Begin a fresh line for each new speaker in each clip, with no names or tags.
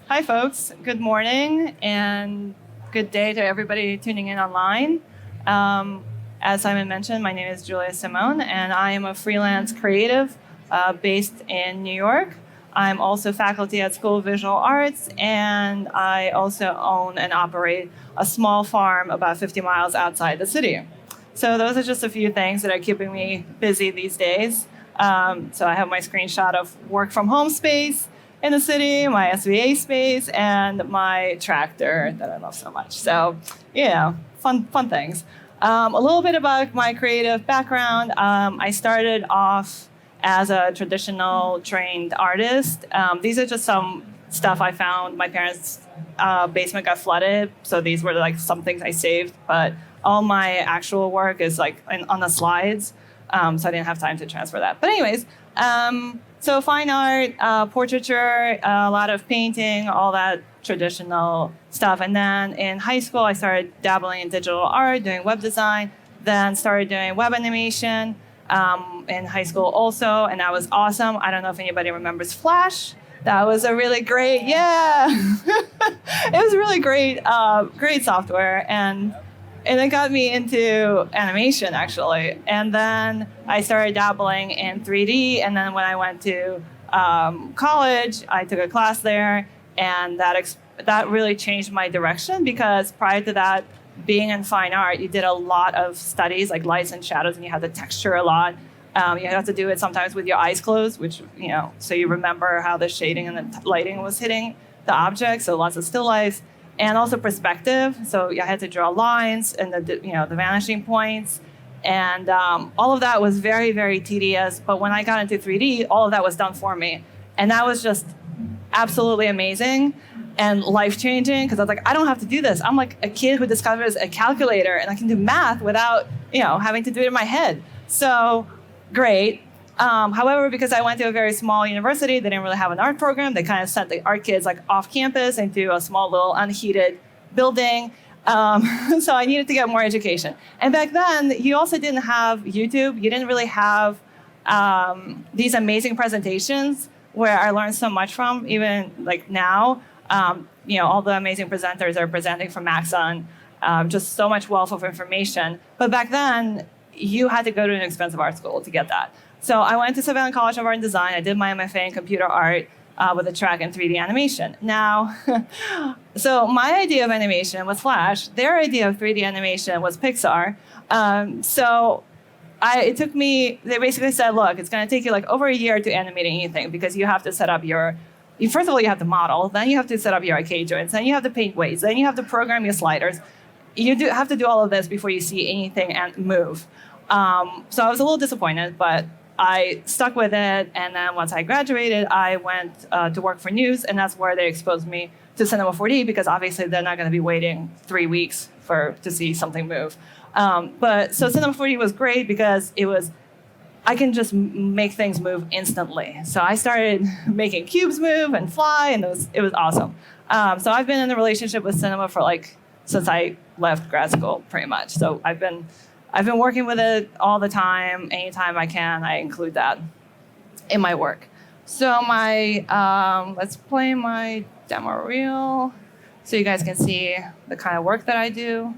Hi, folks. Good morning and good day to everybody tuning in online. As Simon mentioned, my name is Julia Siemòn, and I am a freelance creative based in New York. I'm also faculty at School of Visual Arts, and I also own and operate a small farm about 50 miles outside the city. So those are just a few things that are keeping me busy these days. So I have my screenshot of work from home space in the city, my SVA space, and my tractor that I love so much. So, fun things. A little bit about my creative background. I started off as a traditional trained artist. These are just some stuff I found. My parents' basement got flooded, so these were like some things I saved, but all my actual work is like on the slides, so I didn't have time to transfer that. But anyways, so fine art, portraiture, a lot of painting, all that traditional stuff. And then in high school, I started dabbling in digital art, doing web design, then started doing web animation in high school also, and that was awesome. I don't know if anybody remembers Flash. That was a really great, it was really great, great software. And it got me into animation, actually. And then I started dabbling in 3D. And then when I went to college, I took a class there. And that really changed my direction, because prior to that, being in fine art, you did a lot of studies, like lights and shadows, and you had to texture a lot. You have to do it sometimes with your eyes closed, which, so you remember how the shading and the lighting was hitting the object. So lots of still lifes. And also perspective. So I had to draw lines and the vanishing points. And all of that was very, very tedious. But when I got into 3D, all of that was done for me. And that was just absolutely amazing and life-changing, because I was like, I don't have to do this. I'm like a kid who discovers a calculator and I can do math without, having to do it in my head. So great. However, because I went to a very small university, they didn't really have an art program. They kind of sent the art kids like off campus into a small little unheated building. So I needed to get more education. And back then, you also didn't have YouTube. You didn't really have these amazing presentations where I learned so much from. Even like now, all the amazing presenters are presenting from Maxon. Just so much wealth of information. But back then, you had to go to an expensive art school to get that. So I went to Savannah College of Art and Design. I did my MFA in computer art with a track in 3D animation. Now, so my idea of animation was Flash. Their idea of 3D animation was Pixar. It took me, they basically said, look, it's going to take you like over a year to animate anything, because you have to set up first of all, you have to model, then you have to set up your arcade joints, then you have to paint weights, then you have to program your sliders. You have to do all of this before you see anything and move. So I was a little disappointed, but I stuck with it, and then once I graduated, I went to work for News, and that's where they exposed me to Cinema 4D, because obviously they're not going to be waiting 3 weeks to see something move. So Cinema 4D was great because I can just make things move instantly. So I started making cubes move and fly, and it was awesome. So I've been in a relationship with cinema for since I left grad school, pretty much. So I've been working with it all the time. Anytime I can, I include that in my work. So let's play my demo reel so you guys can see the kind of work that I do.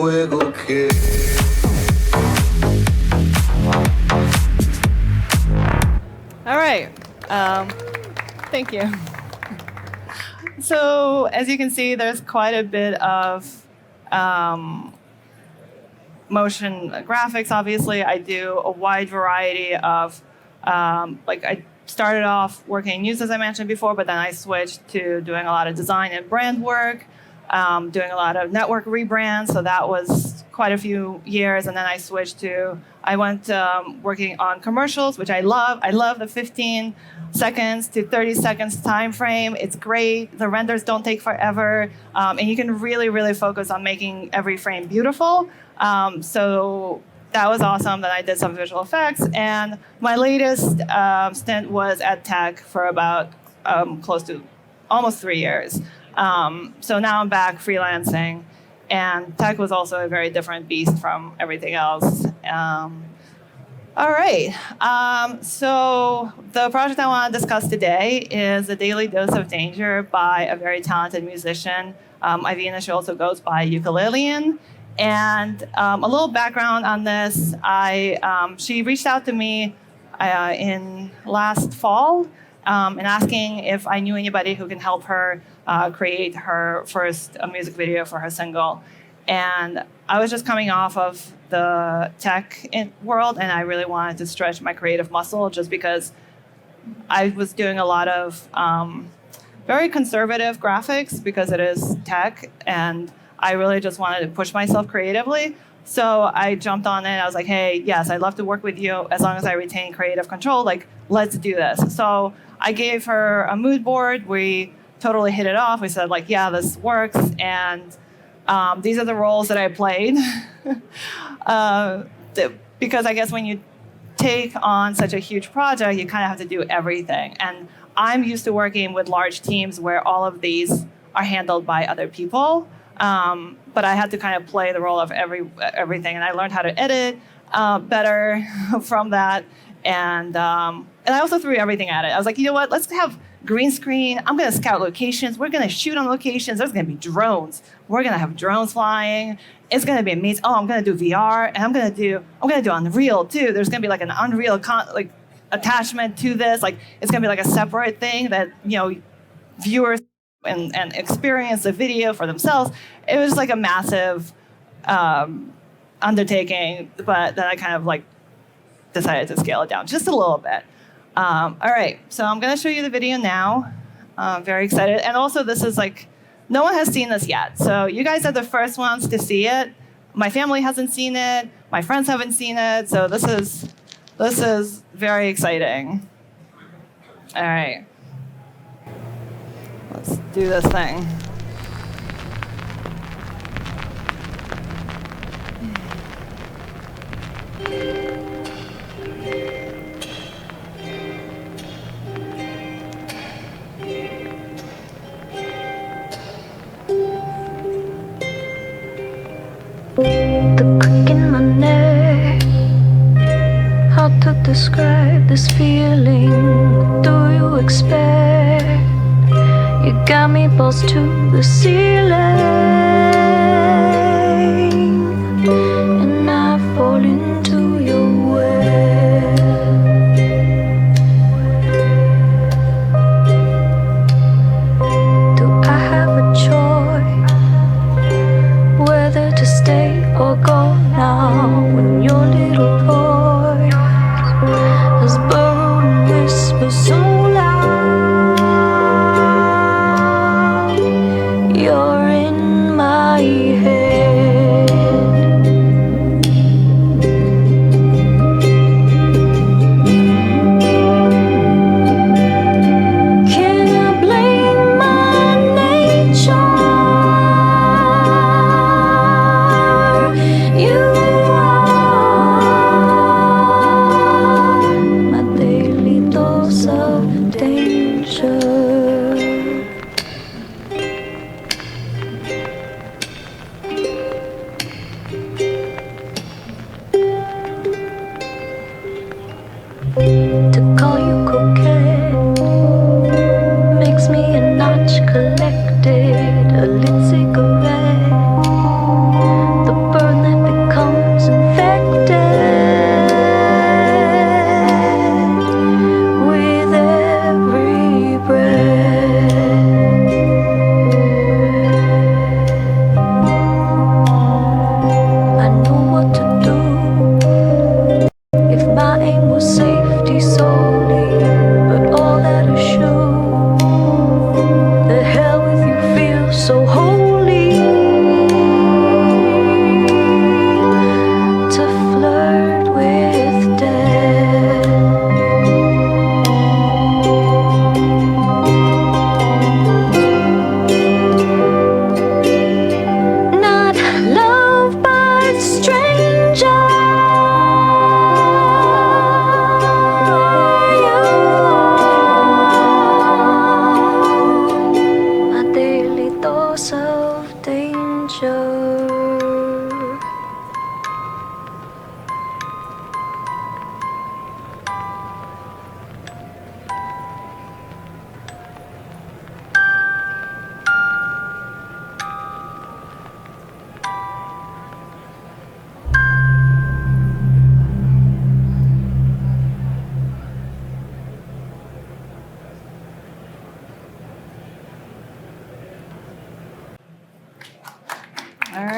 fuego que...
All right. Thank you. So as you can see, there's quite a bit of motion graphics. Obviously, I do a wide variety of, like I started off working in news, as I mentioned before, but then I switched to doing a lot of design and brand work, doing a lot of network rebrands. So that was quite a few years. And then I switched to, I went working on commercials, which I love. I love the 15 seconds to 30 seconds time frame. It's great. The renders don't take forever. And you can really, really focus on making every frame beautiful. So that was awesome. Then I did some visual effects. And my latest stint was at tech for about close to almost 3 years. So now I'm back freelancing. And tech was also a very different beast from everything else. All right. So the project I want to discuss today is A Daily Dose of Danger by a very talented musician. Ivina, she also goes by Ukulelean. And a little background on this, she reached out to me in last fall and asking if I knew anybody who can help her create her first music video for her single. And I was just coming off of the tech world, and I really wanted to stretch my creative muscle just because I was doing a lot of very conservative graphics because it is tech, and I really just wanted to push myself creatively. So I jumped on it. I was like, hey, yes, I'd love to work with you as long as I retain creative control. Like, let's do this. So I gave her a mood board. We totally hit it off. We said, like, yeah, this works. And these are the roles that I played. Because I guess when you take on such a huge project, you kind of have to do everything. And I'm used to working with large teams where all of these are handled by other people. But I had to kind of play the role of everything, and I learned how to edit better from that. And I also threw everything at it. I was like, you know what? Let's have green screen. I'm going to scout locations. We're going to shoot on locations. There's going to be drones. We're going to have drones flying. It's going to be amazing. Oh, I'm going to do VR, and I'm going to do Unreal too. There's going to be like an Unreal attachment to this. Like it's going to be like a separate thing that viewers and experience the video for themselves. It was like a massive undertaking, but then I kind of like decided to scale it down just a little bit. All right, so I'm gonna show you the video now. I'm very excited. And also this is like, no one has seen this yet. So you guys are the first ones to see it. My family hasn't seen it. My friends haven't seen it. So this is very exciting. All right. Let's do this thing.
The crick in my neck. How to describe this feeling? What do you expect? You got me balls to the ceiling, and I fall into your web. Do I have a choice whether to stay or go now? When your little voice has burrowed and whispers so loud, you're in my head. Can I blame my nature? You are my daily dose of danger. To call you coquette makes me a notch collected, a lit cigarette. The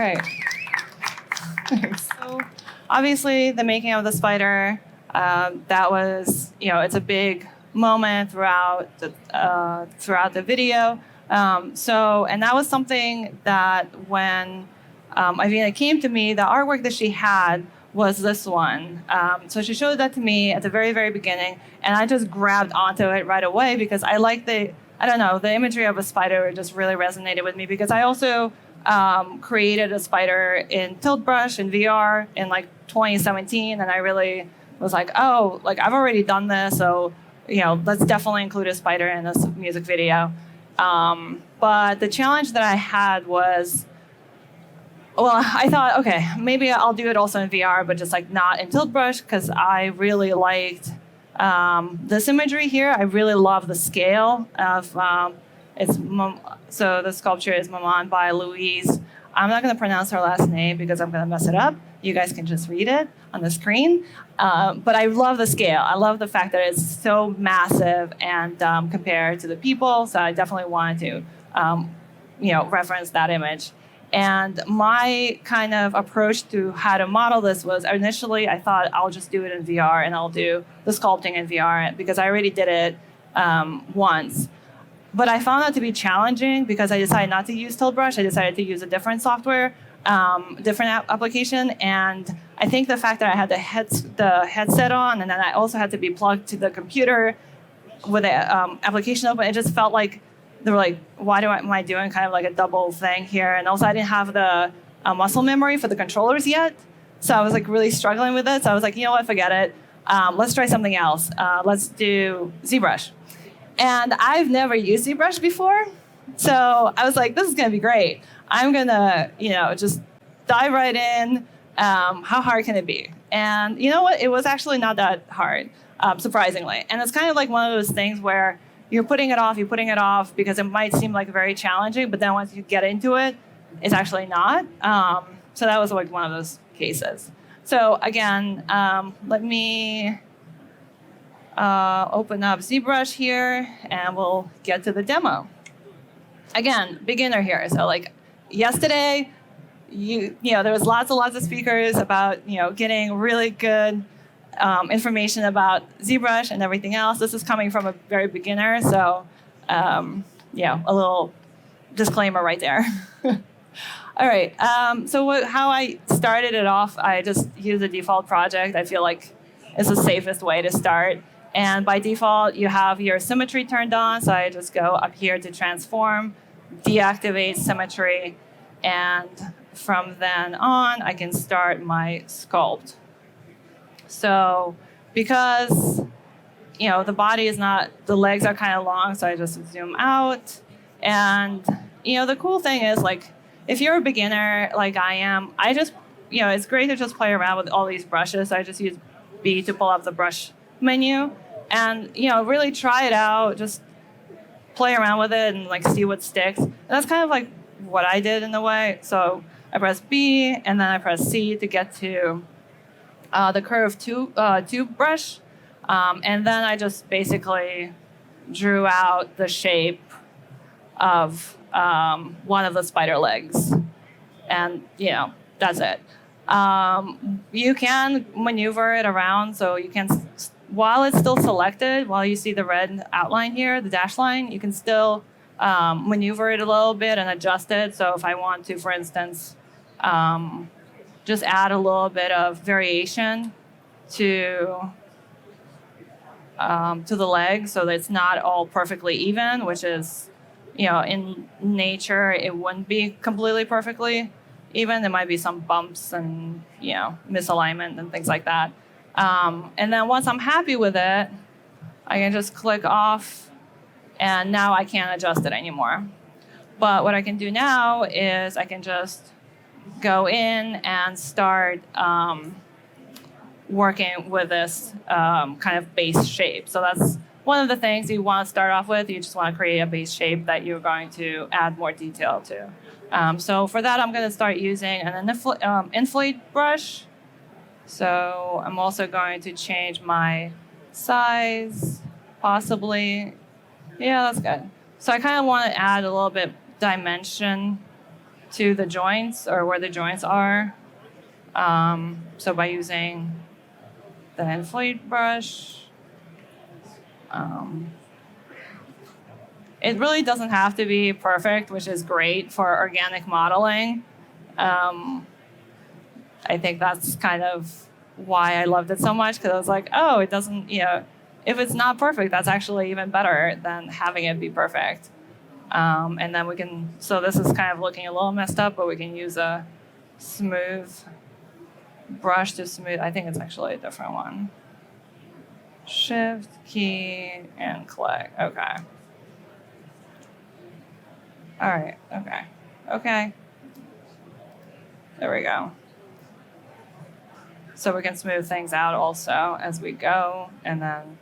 right. So obviously the making of the spider, that was, it's a big moment throughout the video. And that was something that when Ivina came to me, the artwork that she had was this one. So she showed that to me at the very, very beginning, and I just grabbed onto it right away because I like the imagery of a spider just really resonated with me, because I also created a spider in ZBrush in VR in like 2017, and I really was like, oh, like I've already done this, so let's definitely include a spider in this music video. But the challenge that I had was, well, I thought, okay, maybe I'll do it also in VR, but just like not in ZBrush, because I really liked this imagery here. I really love the scale of so the sculpture is Maman by Louise. I'm not going to pronounce her last name because I'm going to mess it up. You guys can just read it on the screen. But I love the scale. I love the fact that it's so massive and compared to the people. So I definitely wanted to, reference that image. And my kind of approach to how to model this was, initially I thought I'll just do it in VR and I'll do the sculpting in VR because I already did it once. But I found that to be challenging because I decided not to use ZBrush. I decided to use a different software, different application. And I think the fact that I had the headset on, and then I also had to be plugged to the computer with the application open, it just felt like they were like, am I doing kind of like a double thing here? And also I didn't have the muscle memory for the controllers yet. So I was like really struggling with it. So I was like, you know what, forget it. Let's try something else. Let's do ZBrush. And I've never used ZBrush before. So I was like, this is going to be great. I'm going to, just dive right in. How hard can it be? And you know what? It was actually not that hard, surprisingly. And it's kind of like one of those things where you're putting it off because it might seem like very challenging, but then once you get into it, it's actually not. So that was like one of those cases. So again, let me open up ZBrush here, and we'll get to the demo. Again, beginner here. So like yesterday, there was lots of speakers about getting really good information about ZBrush and everything else. This is coming from a very beginner, so a little disclaimer right there. All right. So how I started it off, I just used a default project. I feel like it's the safest way to start. And by default, you have your symmetry turned on. So I just go up here to transform, deactivate symmetry, and from then on, I can start my sculpt. So because, the body is not, the legs are kind of long, so I just zoom out. And, the cool thing is, like, if you're a beginner like I am, I just, it's great to just play around with all these brushes. So I just use B to pull up the brush menu and, really try it out. Just play around with it and, like, see what sticks. And that's kind of like what I did in a way. So I press B, and then I press C to get to the curved tube brush. And then I just basically drew out the shape of one of the spider legs. And, that's it. You can maneuver it around, so you can, while it's still selected, while you see the red outline here, the dash line, you can still maneuver it a little bit and adjust it. So if I want to, for instance, just add a little bit of variation to the leg so that it's not all perfectly even, which is, in nature, it wouldn't be completely perfectly even. There might be some bumps and, misalignment and things like that. And then once I'm happy with it, I can just click off, and now I can't adjust it anymore. But what I can do now is I can just go in and start working with this kind of base shape. So that's one of the things you want to start off with. You just want to create a base shape that you're going to add more detail to. So for that, I'm going to start using an inflate brush. So I'm also going to change my size, possibly. Yeah, that's good. So I kind of want to add a little bit dimension to the joints or where the joints are. So by using the inflate brush, it really doesn't have to be perfect, which is great for organic modeling. I think that's kind of why I loved it so much, because I was like, oh, it doesn't, if it's not perfect, that's actually even better than having it be perfect. And then we can, so this is kind of looking a little messed up, but we can use a smooth brush to smooth. I think it's actually a different one. Shift, key, and click. Okay. All right, okay. There we go. So we can smooth things out also as we go, and then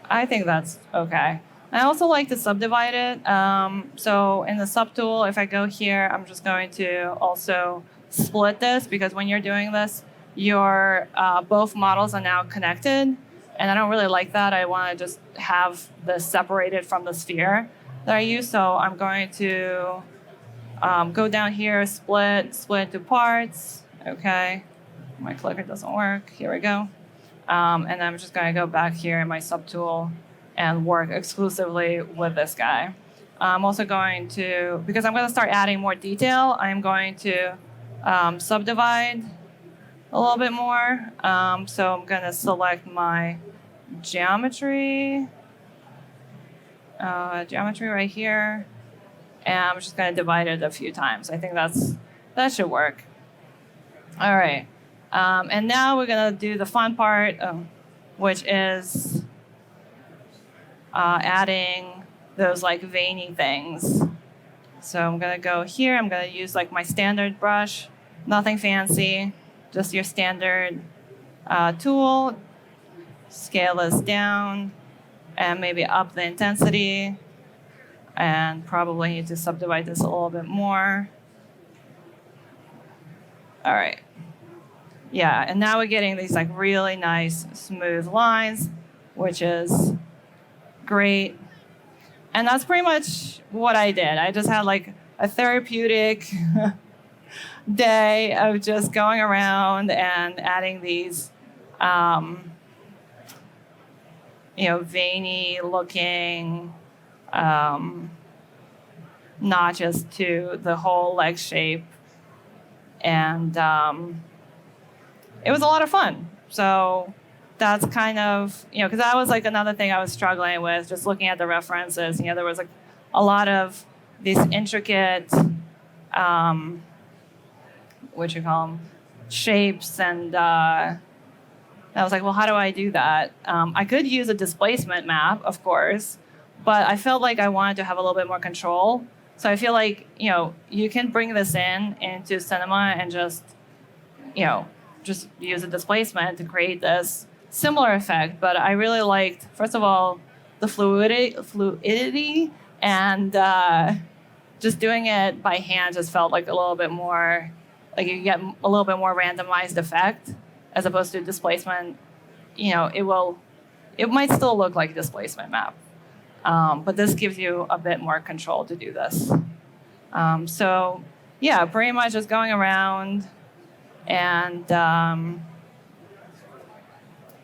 I think that's okay. I also like to subdivide it. So in the subtool, if I go here, I'm just going to also split this, because when you're doing this, your both models are now connected, and I don't really like that. I want to just have this separated from the sphere that I use. So I'm going to go down here, split into parts. Okay, my clicker doesn't work. Here we go. And I'm just going to go back here in my subtool and work exclusively with this guy. I'm also going to, because I'm going to start adding more detail, I'm going to subdivide a little bit more. So I'm going to select my geometry right here, and I'm just going to divide it a few times. I think that should work. All right, and now we're going to do the fun part, which is adding those like veiny things. So I'm going to go here. I'm going to use like my standard brush, nothing fancy, just your standard tool. Scale this down and maybe up the intensity, and probably need to subdivide this a little bit more. All right. Yeah, and now we're getting these like really nice smooth lines, which is great. And that's pretty much what I did. I just had like a therapeutic day of just going around and adding these veiny looking notches to the whole leg shape. And it was a lot of fun. So that's kind of, because that was like another thing I was struggling with, just looking at the references. There was like a lot of these intricate, shapes, and I was like, well, how do I do that? I could use a displacement map, of course, but I felt like I wanted to have a little bit more control. So I feel like, you can bring this into Cinema and just use a displacement to create this similar effect. But I really liked, first of all, the fluidity, and just doing it by hand just felt like a little bit more, like you get a little bit more randomized effect, as opposed to displacement. It might still look like a displacement map, but this gives you a bit more control to do this. So yeah, pretty much just going around and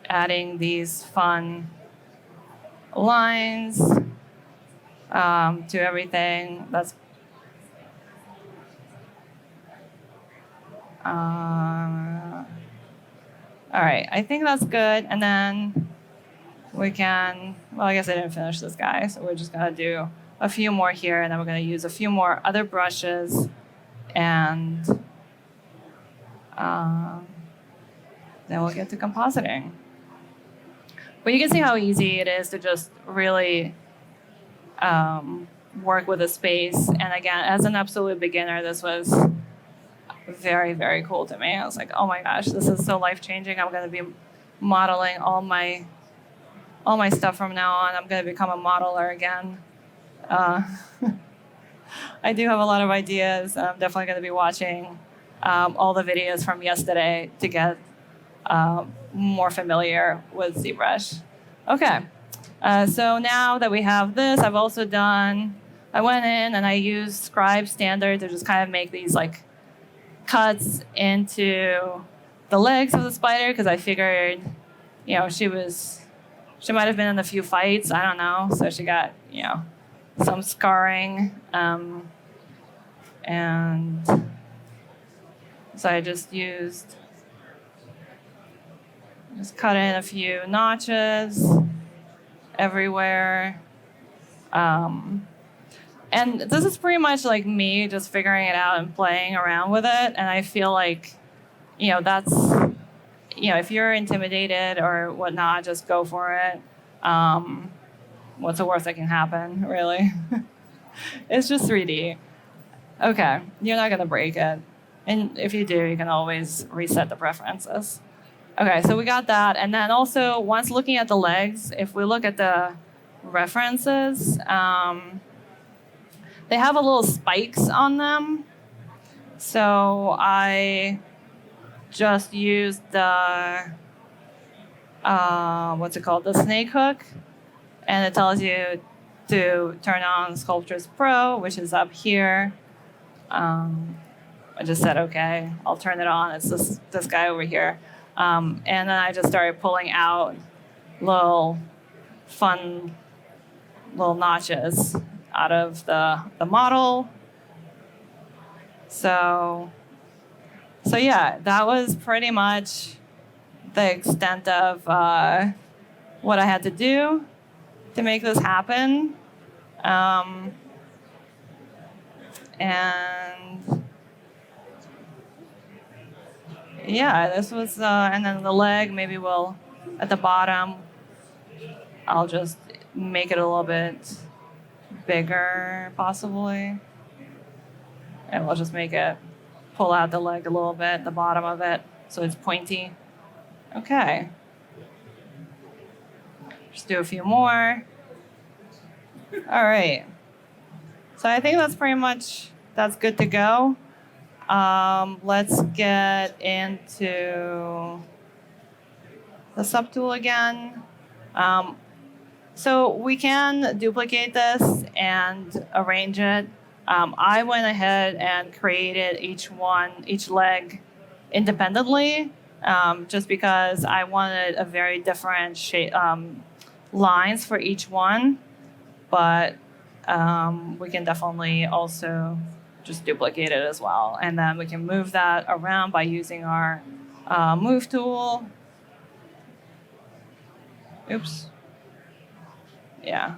adding these fun lines to everything. That's all right, I think that's good. And then we can, well, I guess I didn't finish this guy, so we're just gonna do a few more here, and then we're gonna use a few more other brushes, and then we'll get to compositing. But you can see how easy it is to just really work with a space. And again, as an absolute beginner, this was very, very cool to me. I was like, oh my gosh, this is so life-changing. I'm going to be modeling all my stuff from now on. I'm going to become a modeler again. I do have a lot of ideas. I'm definitely going to be watching all the videos from yesterday to get more familiar with ZBrush. Okay, so now that we have this, I've also done I went in and I used Scribe Standard to just kind of make these like cuts into the legs of the spider because I figured, she might have been in a few fights. I don't know. So she got, some scarring. And so I just cut in a few notches everywhere. And this is pretty much like me just figuring it out and playing around with it. And I feel like, that's, if you're intimidated or whatnot, just go for it. What's the worst that can happen, really? It's just 3D. Okay, you're not gonna break it. And if you do, you can always reset the preferences. Okay, so we got that. And then also, once looking at the legs, if we look at the references, they have a little spikes on them. So I just used the, the snake hook. And it tells you to turn on Sculptris Pro, which is up here. I just said, okay, I'll turn it on. It's this guy over here. And then I just started pulling out fun little notches out of the model. So yeah, that was pretty much the extent of what I had to do to make this happen. And yeah, this was, and then the leg, maybe at the bottom, I'll just make it a little bit bigger, possibly. And we'll just pull out the leg a little bit, the bottom of it, so it's pointy. Okay. Just do a few more. All right. So I think that's good to go. Let's get into the subtool again. So we can duplicate this and arrange it. I went ahead and created each leg independently, just because I wanted a very different shape, lines for each one. But we can definitely also just duplicate it as well. And then we can move that around by using our move tool. Oops. Yeah.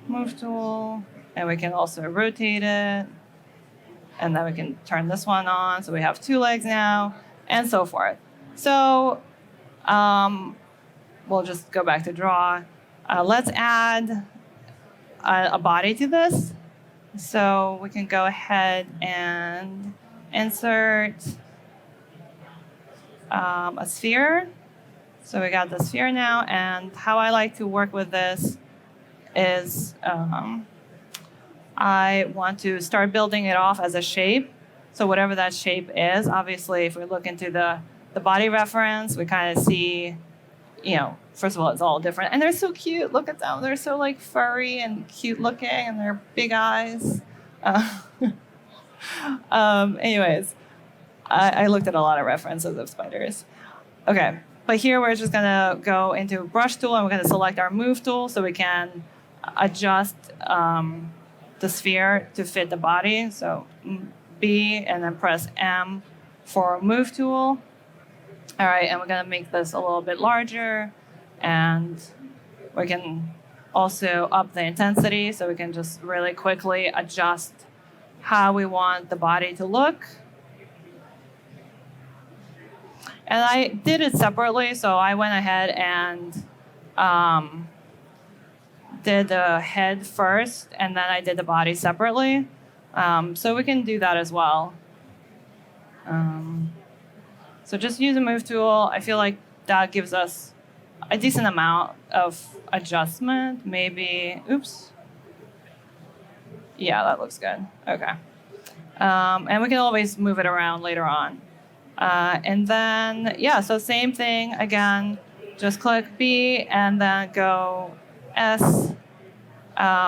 Move tool. And we can also rotate it. And then we can turn this one on. So we have 2 legs now, and so forth. So we'll just go back to draw. Let's add a body to this. So we can go ahead and insert a sphere. So we got the sphere now, and how I like to work with this is I want to start building it off as a shape. So whatever that shape is, obviously, if we look into the body reference, we kind of see, first of all, it's all different. And they're so cute. Look at them. They're so like furry and cute looking, and they're big eyes. Anyways, I looked at a lot of references of spiders. Okay, but here we're just gonna go into brush tool, and we're gonna select our move tool so we can adjust the sphere to fit the body. So B and then press M for move tool. All right, and we're gonna make this a little bit larger, and we can also up the intensity so we can just really quickly adjust how we want the body to look. And I did it separately, so I went ahead and did the head first, and then I did the body separately. So we can do that as well. So just use a move tool. I feel like that gives us a decent amount of adjustment. Maybe, oops. Yeah, that looks good. Okay. And we can always move it around later on. And then, yeah, so same thing again. Just click B and then go S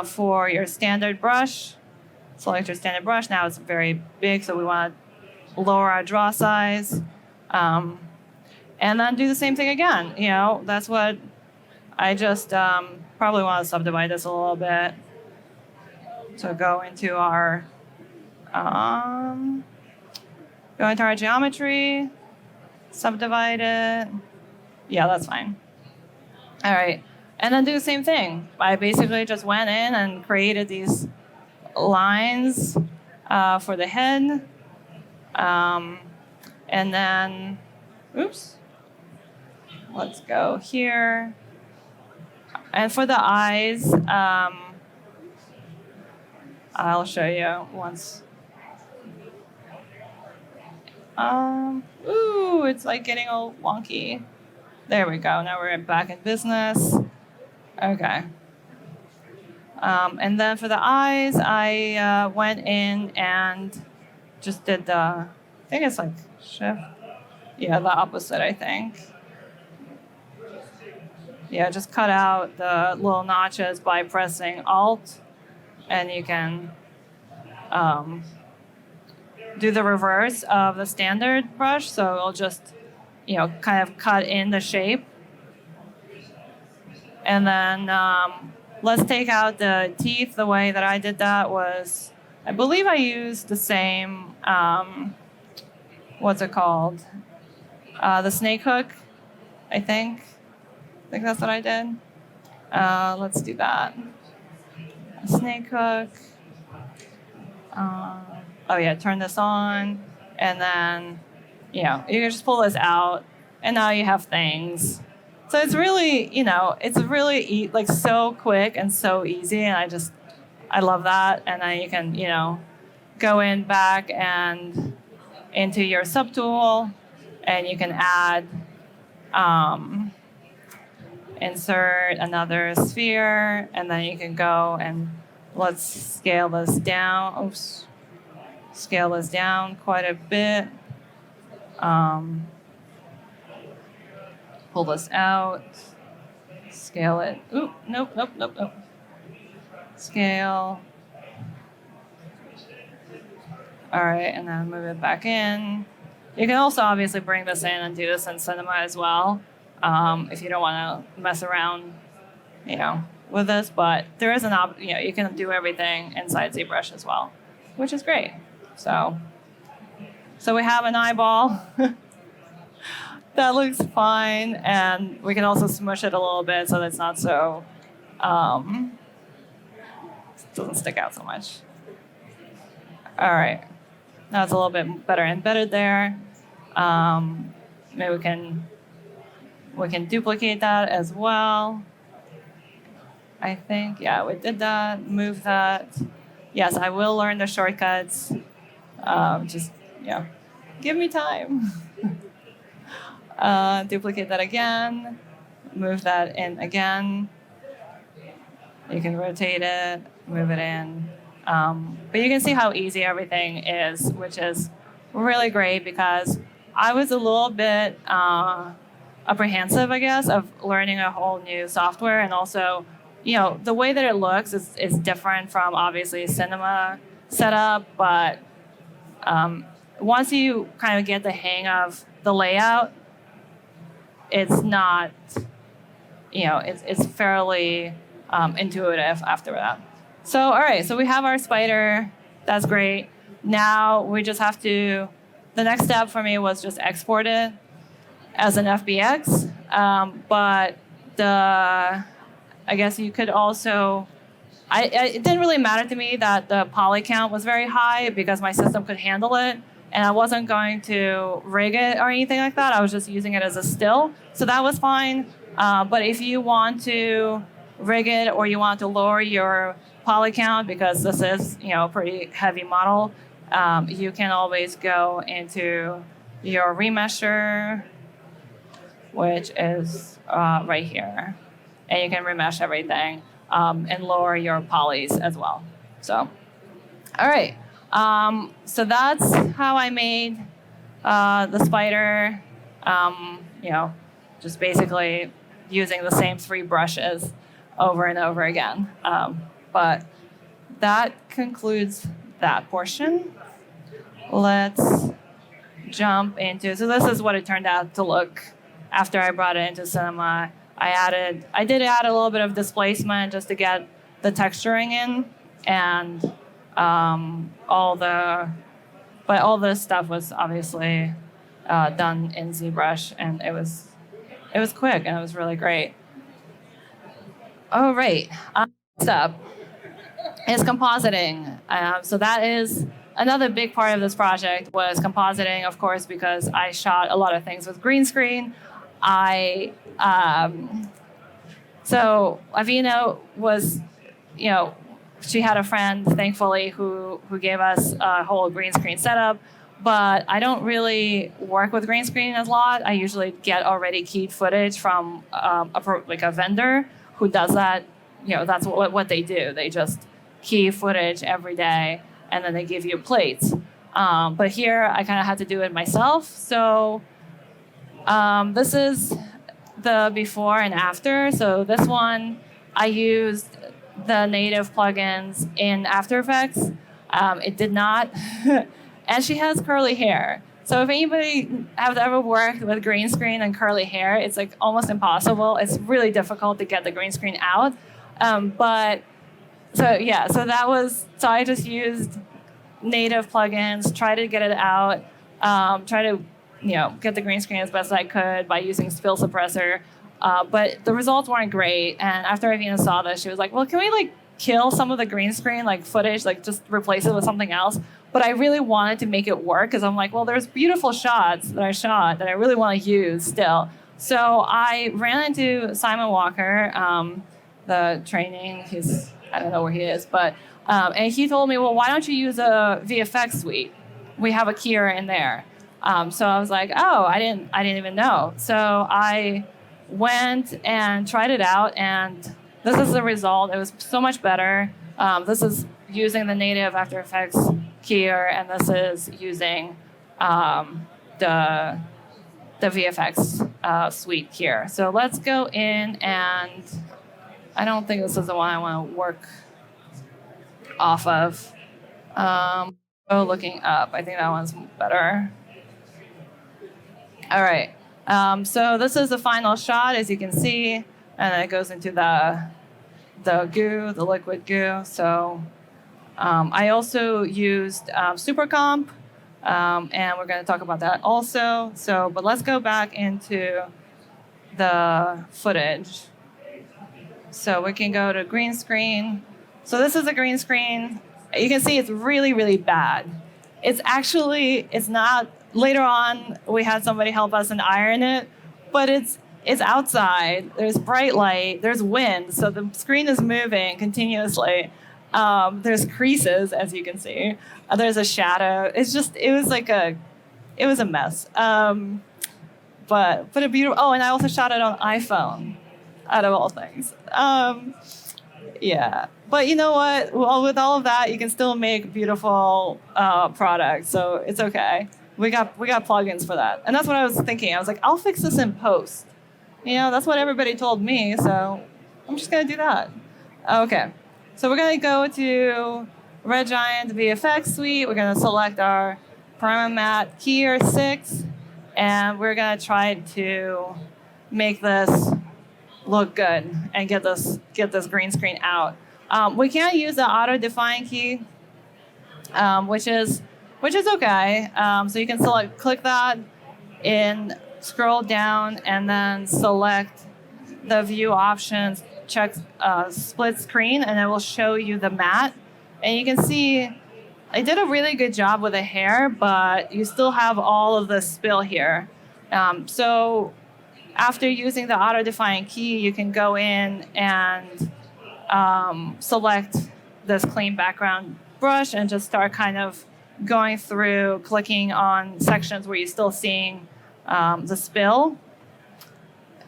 for your standard brush. Select your standard brush. Now it's very big, so we want to lower our draw size. And then do the same thing again. That's what I just probably want to subdivide this a little bit. So go into our geometry, subdivide it. Yeah, that's fine. All right. And then do the same thing. I basically just went in and created these lines for the head. And then, oops. Let's go here. And for the eyes, I'll show you once. Ooh, it's like getting all wonky. There we go. Now we're back in business. Okay. And then for the eyes, I went in and just did I think it's like shift. Yeah, the opposite, I think. Yeah, just cut out the little notches by pressing Alt, and you can do the reverse of the standard brush. So it'll just, kind of cut in the shape. And then let's take out the teeth. The way that I did that was, I believe I used the same, what's it called? The snake hook, I think. I think that's what I did. Let's do that. A snake hook. Oh yeah, turn this on, and then, you can just pull this out, and now you have things. So it's really, it's really like so quick and so easy, and I love that. And then you can, go in back and into your subtool, and you can add, insert another sphere, and then you can go and let's scale this down. Oops. Scale this down quite a bit. Pull this out. Scale it. Ooh, nope. Scale. All right, and then move it back in. You can also obviously bring this in and do this in Cinema as well, if you don't want to mess around, with this. But there is you can do everything inside ZBrush as well, which is great. So we have an eyeball. That looks fine, and we can also smush it a little bit so that it's not so, doesn't stick out so much. All right, now it's a little bit better embedded there. Maybe we can duplicate that as well. I think, yeah, we did that, move that. Yes, I will learn the shortcuts. Give me time. Duplicate that again, move that in again. You can rotate it, move it in. But you can see how easy everything is, which is really great, because I was a little bit apprehensive, I guess, of learning a whole new software. And also, the way that it looks is different from obviously Cinema setup. But once you kind of get the hang of the layout, it's not, it's fairly intuitive after that. So, all right, so we have our spider. That's great. Now we just have to, the next step for me was just export it as an FBX. But I guess you could also, it didn't really matter to me that the poly count was very high, because my system could handle it. And I wasn't going to rig it or anything like that. I was just using it as a still. So that was fine. But if you want to rig it, or you want to lower your poly count, because this is, a pretty heavy model, you can always go into your remesher, which is right here. And you can remesh everything and lower your polys as well. So, all right. So that's how I made the spider, just basically using the same 3 brushes over and over again. But that concludes that portion. Let's jump into, so this is what it turned out to look after I brought it into Cinema. I did add a little bit of displacement just to get the texturing in, and all this stuff was obviously done in ZBrush, and it was quick and it was really great. All right, next up is compositing. So that is another big part of this project was compositing, of course, because I shot a lot of things with green screen. So Avina was, she had a friend, thankfully, who gave us a whole green screen setup. But I don't really work with green screen a lot. I usually get already keyed footage from a vendor who does that. That's what they do. They just key footage every day, and then they give you plates. But here, I kind of had to do it myself. So this is the before and after. So this one, I used the native plugins in After Effects. It did not, and she has curly hair. So if anybody has ever worked with green screen and curly hair, it's like almost impossible. It's really difficult to get the green screen out. So I just used native plugins, try to get it out, try to get the green screen as best I could by using spill suppressor. But the results weren't great. And after Avina saw this, she was like, well, can we kill some of the green screen footage, just replace it with something else? But I really wanted to make it work because I'm like, well, there's beautiful shots that I shot that I really want to use still. So I ran into Simon Walker, the training. I don't know where he is, but and he told me, well, why don't you use a VFX suite? We have a keyer in there. So I was like, oh, I didn't even know. So I went and tried it out, and this is the result. It was so much better. This is using the native After Effects keyer, and this is using the VFX suite here. So let's go in, and I don't think this is the one I want to work off of. Looking up, I think that one's better. All right, so this is the final shot, as you can see, and then it goes into the goo, the liquid goo. So I also used Supercomp, and we're going to talk about that also. But let's go back into the footage. So we can go to green screen. So this is a green screen. You can see it's really, really bad. It's not, later on, we had somebody help us and iron it, but it's outside. There's bright light, there's wind, so the screen is moving continuously. There's creases, as you can see. There's a shadow. It was a mess. But a beautiful, and I also shot it on iPhone, out of all things. Yeah, but you know what? Well, with all of that, you can still make beautiful products, so it's okay. We got plugins for that, and that's what I was thinking. I was like, I'll fix this in post. That's what everybody told me, so I'm just gonna do that. Okay, so we're gonna go to Red Giant VFX Suite. We're gonna select our Primer Matte Keyer 6, and we're gonna try to make this look good and get this green screen out. We can't use the auto define key, which is okay. So you can click that, and scroll down, and then select the view options, check split screen, and it will show you the matte. And you can see I did a really good job with the hair, but you still have all of the spill here. So after using the auto-define key, you can go in and select this clean background brush and just start kind of going through, clicking on sections where you're still seeing the spill.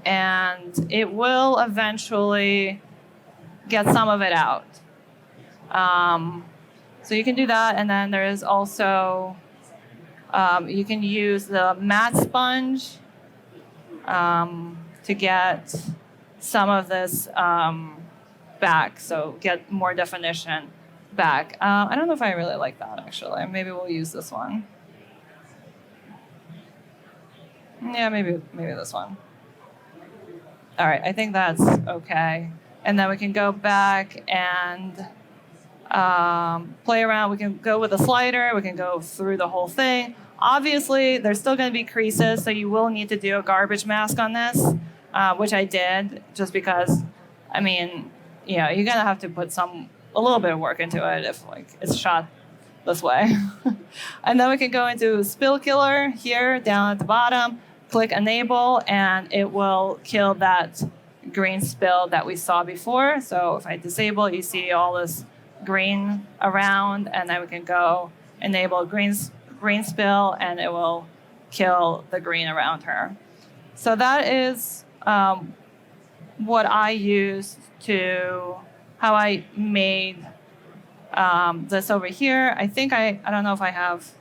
And it will eventually get some of it out. So you can do that, and then there is also, you can use the matte sponge to get some of this back, so get more definition back. I don't know if I really like that, actually. Maybe we'll use this one. Yeah, maybe this one. All right, I think that's okay. And then we can go back and play around. We can go with a slider. We can go through the whole thing. Obviously, there's still going to be creases, so you will need to do a garbage mask on this, which I did just because, I mean, you know, you're going to have to put a little bit of work into it if like it's shot this way. And then we can go into Spill Killer here down at the bottom, click Enable, and it will kill that green spill that we saw before. So if I disable, you see all this green around, and then we can go enable green spill, and it will kill the green around her. So that is what I used how I made this over here. I think I don't know if I have,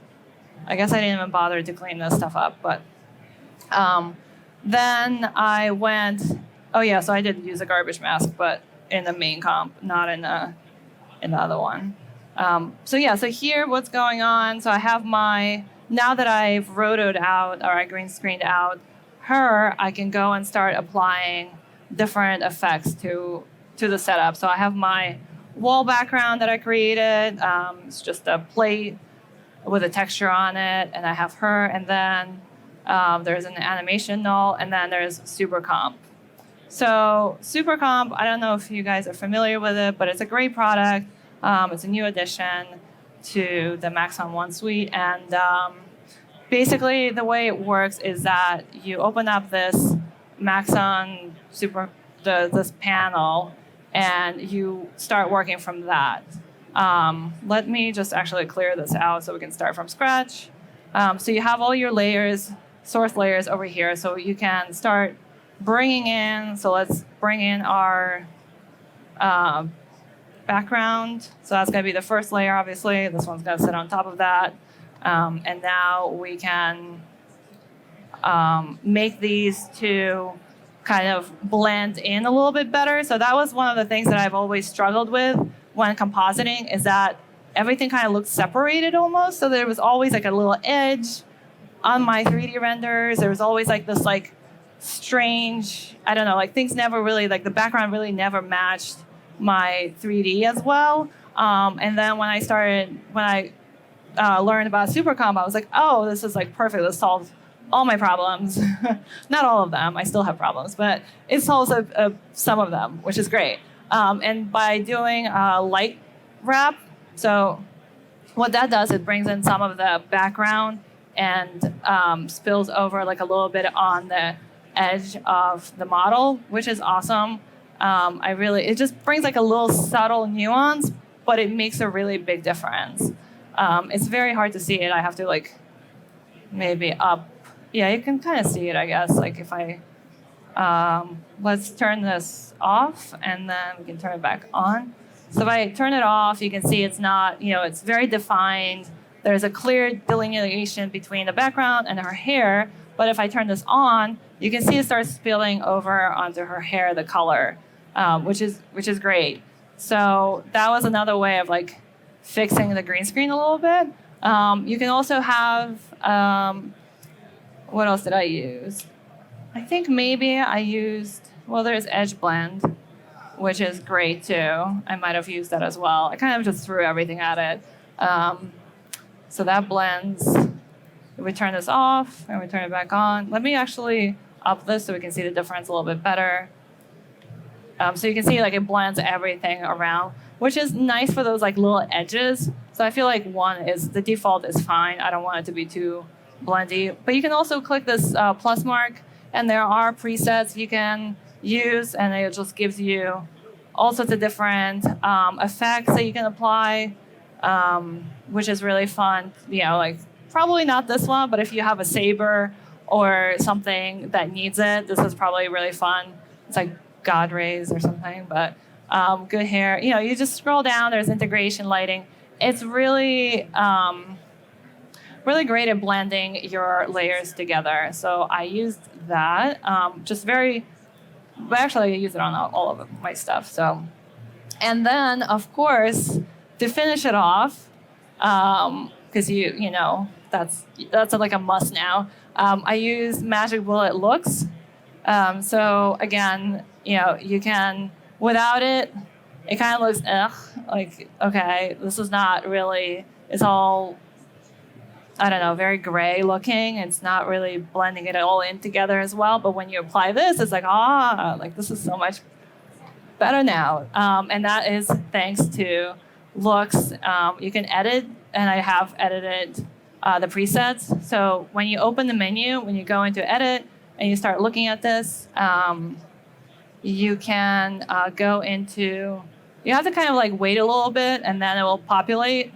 I guess I didn't even bother to clean this stuff up, but then I went, oh yeah, so I did use a garbage mask, but in the main comp, not in the other one. So here what's going on, so I have now that I've rotoed out, or I green screened out her, I can go and start applying different effects to the setup. So I have my wall background that I created. It's just a plate with a texture on it, and I have her, and then there's an animation null, and then there's Supercomp. So Supercomp, I don't know if you guys are familiar with it, but it's a great product. It's a new addition to the Maxon 1 suite, and basically the way it works is that you open up this Maxon this panel, and you start working from that. Let me just actually clear this out so we can start from scratch. So you have all your layers, source layers over here, so you can start bringing in, so let's bring in our background. So that's going to be the first layer, obviously. This one's going to sit on top of that. And now we can make these two kind of blend in a little bit better. So that was one of the things that I've always struggled with when compositing, is that everything kind of looked separated almost. So there was always like a little edge on my 3D renders. There was always like this like strange, I don't know, like things never really, like the background really never matched my 3D as well. And then when I learned about Supercomp, I was like, oh, this is like perfect. This solves all my problems. Not all of them. I still have problems, but it solves some of them, which is great. And by doing a light wrap, so what that does, it brings in some of the background and spills over like a little bit on the edge of the model, which is awesome. It just brings like a little subtle nuance, but it makes a really big difference. It's very hard to see it. I have to like maybe up. Yeah, you can kind of see it, I guess. Like if I, let's turn this off, and then we can turn it back on. So if I turn it off, you can see it's not, it's very defined. There's a clear delineation between the background and her hair. But if I turn this on, you can see it starts spilling over onto her hair, the color, which is great. So that was another way of like fixing the green screen a little bit. You can also have, what else did I use? I think maybe I used, there's Edge Blend, which is great too. I might have used that as well. I kind of just threw everything at it. So that blends. If we turn this off and we turn it back on, let me actually up this so we can see the difference a little bit better. So you can see like it blends everything around, which is nice for those like little edges. So I feel like the default is fine. I don't want it to be too blendy. But you can also click this plus mark, and there are presets you can use, and it just gives you all sorts of different effects that you can apply, which is really fun. Like probably not this one, but if you have a saber or something that needs it, this is probably really fun. It's like God rays or something, but good hair. You just scroll down, there's integration lighting. It's really, really great at blending your layers together. So I used that, actually I use it on all of my stuff. So And then, of course, to finish it off, because you know that's like a must now. I use Magic Bullet looks. So again, you know, you can without it, it kind of looks like okay, this is not really. It's all I don't know, very gray looking. It's not really blending it all in together as well. But when you apply this, it's like like this is so much better now. And that is thanks to looks. You can edit, and I have edited the presets. So when you open the menu, when you go into edit and you start looking at this, you can go into, you have to kind of like wait a little bit and then it will populate.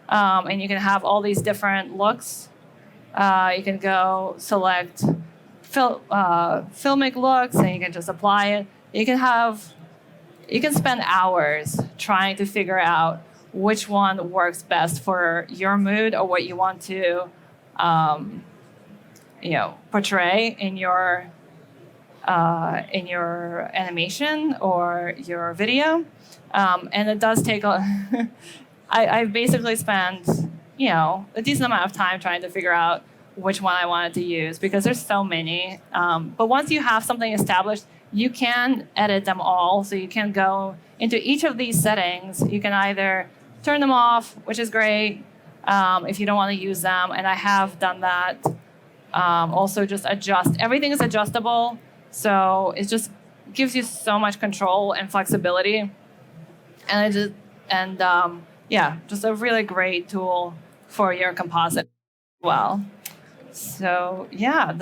And you can have all these different looks. You can go select filmic looks and you can just apply it. You can spend hours trying to figure out which one works best for your mood or what you want to, portray in your animation or your video. And it does take I basically spent, a decent amount of time trying to figure out which one I wanted to use because there's so many. But once you have something established, you can edit them all. So you can go into each of these settings. You can either turn them off, which is great, if you don't want to use them. And I have done that. Also just adjust. Everything is adjustable. So it just gives you so much control and flexibility. And just a really great tool for your composite as well. So yeah,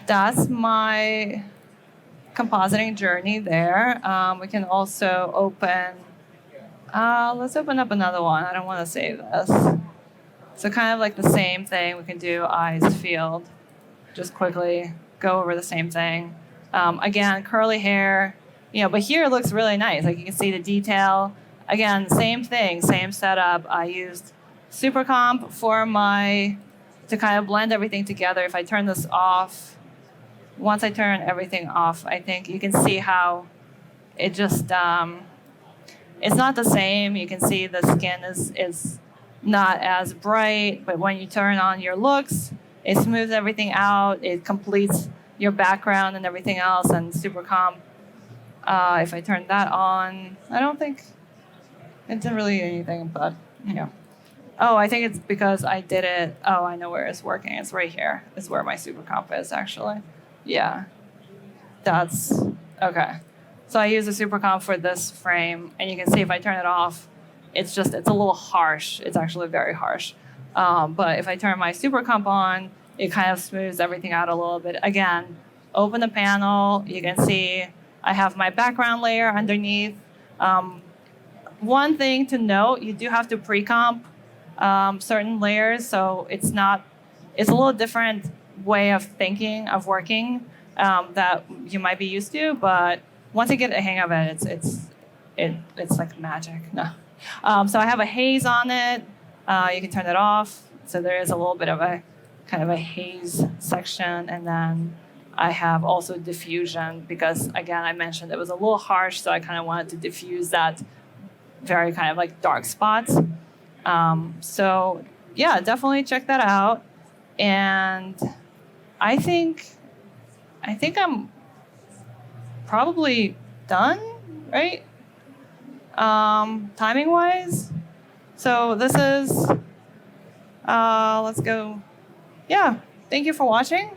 that's my compositing journey there. We can also let's open up another one. I don't want to save this. So kind of like the same thing, we can do eyes field. Just quickly go over the same thing. Again, curly hair. But here it looks really nice. Like you can see the detail. Again, same thing, same setup. I used Supercomp to kind of blend everything together. If I turn this off, once I turn everything off, I think you can see how it just, it's not the same. You can see the skin is not as bright, but when you turn on your looks, it smooths everything out. It completes your background and everything else. And Supercomp, if I turn that on, I don't think it did really anything, but Oh, I think it's because I did it. Oh, I know where it's working. It's right here. It's where my Supercomp is, actually. Yeah. That's okay. So I use the Supercomp for this frame, and you can see if I turn it off, it's a little harsh. It's actually very harsh. But if I turn my Supercomp on, it kind of smooths everything out a little bit. Again, open the panel. You can see I have my background layer underneath. One thing to note, you do have to pre-comp certain layers, so it's a little different way of thinking, of working that you might be used to, but once you get a hang of it, it's like magic. No. So I have a haze on it. You can turn it off. So there is a little bit of a kind of a haze section, and then I have also diffusion because, again, I mentioned it was a little harsh, so I kind of wanted to diffuse that very kind of like dark spots. So yeah, definitely check that out. And I think I'm probably done, right? Timing wise. So this is, let's go. Yeah, thank you for watching.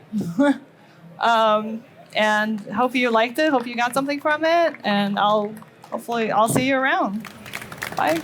And hope you liked it. Hope you got something from it. And hopefully I'll see you around. Bye.